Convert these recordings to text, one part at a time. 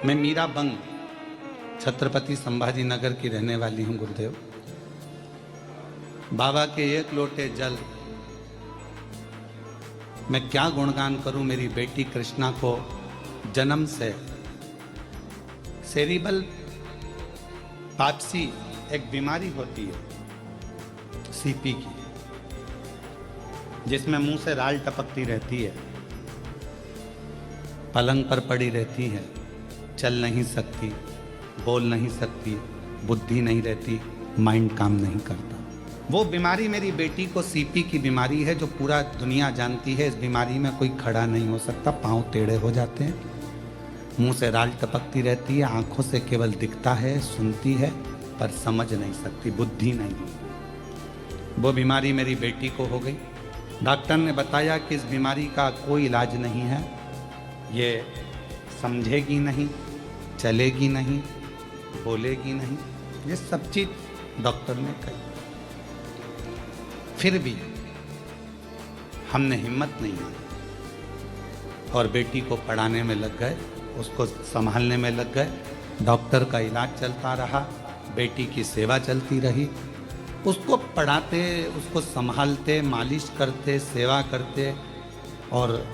मैं मीरा बंग छत्रपति संभाजी नगर की रहने वाली हूँ गुरुदेव। बाबा के एक लोटे जल मैं क्या गुणगान करूं। मेरी बेटी कृष्णा को जन्म से सेरिबल पाप्सी एक बीमारी होती है सीपी की, जिसमें मुंह से राल टपकती रहती है, पलंग पर पड़ी रहती है, चल नहीं सकती, बोल नहीं सकती, बुद्धि नहीं रहती, माइंड काम नहीं करता। वो बीमारी मेरी बेटी को सीपी की बीमारी है, जो पूरा दुनिया जानती है। इस बीमारी में कोई खड़ा नहीं हो सकता, पांव टेढ़े हो जाते हैं, मुंह से राल टपकती रहती है, आंखों से केवल दिखता है, सुनती है, पर समझ नहीं सकती, बुद्धि नहीं। वो बीमारी मेरी बेटी को हो गई। डॉक्टर ने बताया कि इस बीमारी का कोई इलाज नहीं है, ये समझेगी नहीं, चलेगी नहीं, बोलेगी नहीं, ये सब चीज डॉक्टर ने कही। फिर भी हमने हिम्मत नहीं की और बेटी को पढ़ाने में लग गए, उसको संभालने में लग गए। डॉक्टर का इलाज चलता रहा, बेटी की सेवा चलती रही, उसको पढ़ाते, उसको संभालते, मालिश करते, सेवा करते। और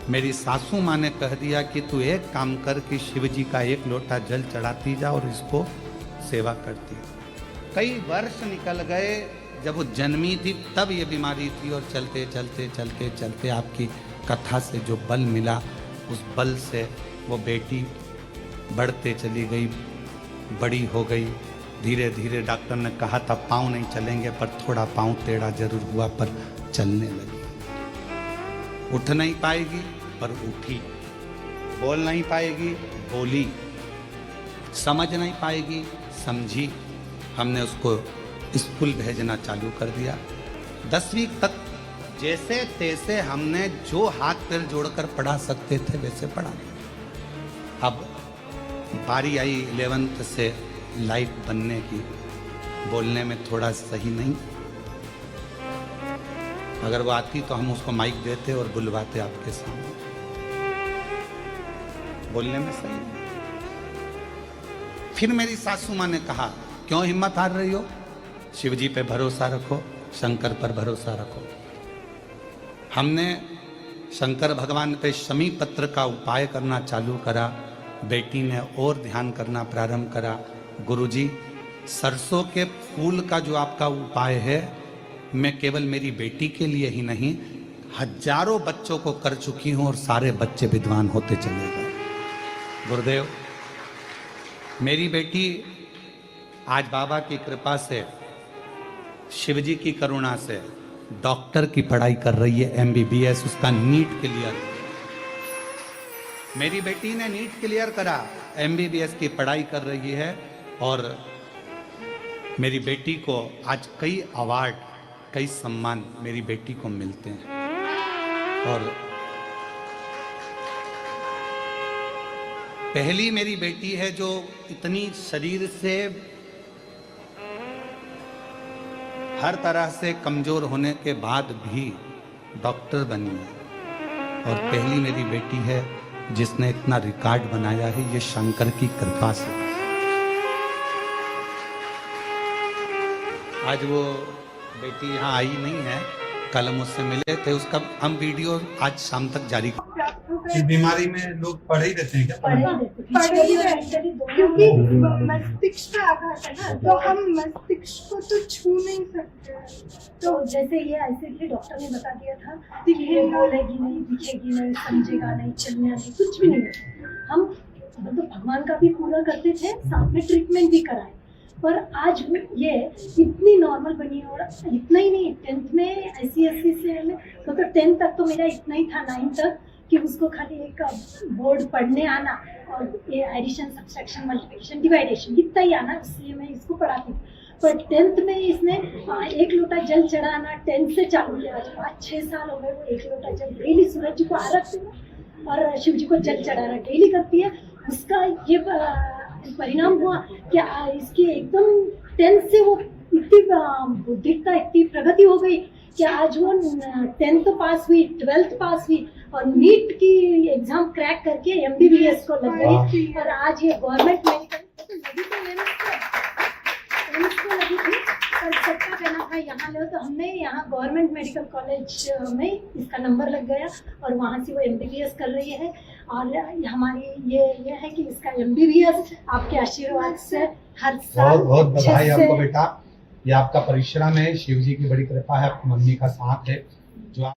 मेरी सासू माँ ने कह दिया कि तू एक काम कर कि शिव जी का एक लोटा जल चढ़ाती जा और इसको सेवा करती। कई वर्ष निकल गए, जब वो जन्मी थी तब ये बीमारी थी, और चलते चलते चलते चलते आपकी कथा से जो बल मिला, उस बल से वो बेटी बढ़ते चली गई, बड़ी हो गई। धीरे धीरे डॉक्टर ने कहा था पाँव नहीं चलेंगे, पर थोड़ा पाँव टेढ़ा जरूर हुआ, पर चलने लगी। उठ नहीं पाएगी पर उठी, बोल नहीं पाएगी बोली, समझ नहीं पाएगी समझी। हमने उसको स्कूल भेजना चालू कर दिया। 10वीं तक जैसे तैसे हमने जो हाथ पैर जोड़कर पढ़ा सकते थे वैसे पढ़ा। अब बारी आई 11th से लाइट बनने की। बोलने में थोड़ा सही नहीं, अगर वो आती तो हम उसको माइक देते और बुलवाते आपके सामने। बोलने में सही नहीं। फिर मेरी सासू माँ ने कहा क्यों हिम्मत हार रही हो, शिव जी पे भरोसा रखो, शंकर पर भरोसा रखो। हमने शंकर भगवान पे शमी पत्र का उपाय करना चालू करा। बेटी ने और ध्यान करना प्रारंभ करा। गुरुजी, सरसों के फूल का जो आपका उपाय है, मैं केवल मेरी बेटी के लिए ही नहीं, हजारों बच्चों को कर चुकी हूं और सारे बच्चे विद्वान होते चले गए। गुरुदेव, मेरी बेटी आज बाबा की कृपा से, शिव जी की करुणा से डॉक्टर की पढ़ाई कर रही है, MBBS, उसका नीट क्लियर। मेरी बेटी ने नीट क्लियर करा, MBBS की पढ़ाई कर रही है। और मेरी बेटी को आज कई अवार्ड, कई सम्मान मेरी बेटी को मिलते हैं। और पहली मेरी बेटी है जो इतनी शरीर से हर तरह से कमजोर होने के बाद भी डॉक्टर बनी है। और पहली मेरी बेटी है जिसने इतना रिकॉर्ड बनाया है, ये शंकर की कृपा से। आज वो बेटी यहाँ आई नहीं है, कल मुझसे मिले थे, उसका हम वीडियो आज शाम तक जारी। इस बीमारी में लोग पढ़ ही देते हैं क्या? पढ़ ही रहते, क्योंकि मस्तिष्क का आघात है ना, तो हम मस्तिष्क को तो छू नहीं सकते। तो जैसे ये ऐसे भी डॉक्टर ने बता दिया था कि ये बोलेगी नहीं, दिखेगी नहीं, समझेगा नहीं, चलना नहीं, कुछ भी नहीं। हम मतलब भगवान का भी पूरा करते थे, साथ में ट्रीटमेंट भी कराए। पर आज ये इतनी नॉर्मल बनी। और इतना ही नहीं, 10th में ICSE से मतलब 10th तक तो मेरा इतना ही था, 9th तक, कि उसको खाली एक बोर्ड पढ़ने आना और ये एडिशन, सब्सट्रैक्शन, मल्टीप्लिकेशन, डिवाइडेशन इतना ही आना, इसलिए मैं इसको पढ़ाती थी। पर 10th में इसने एक लोटा जल चढ़ाना 10th से चालू किया। 5-6 साल हो गए वो एक लोटा जल डेली सूरज जी को आरत देना और शिव जी को जल चढ़ाना डेली करती है। उसका ये परिणाम हुआ कि इसकी एकदम 10th से वो इतनी बुद्धिकता, इतनी प्रगति हो गई कि आज वो 10th पास हुई, 12th पास हुई, और नीट की एग्जाम क्रैक करके MBBS को लग गई और आज ये गवर्नमेंट मेडिकल लगी तो एम्स को लगी थी पर सबका कहना था यहाँ लो तो हमने यहाँ गवर्नमेंट मेडिकल कॉलेज में इसका नंबर लग गया और वहाँ से वो MBBS कर रही है और हमारी ये है कि इसका MBBS आपके आशीर्वाद से हर साल बहुत बहुत बधाई अच्छे से आपको बेटा, ये आपका परिश्रम है, शिव जी की बड़ी कृपा है, आपकी मम्मी का साथ है जो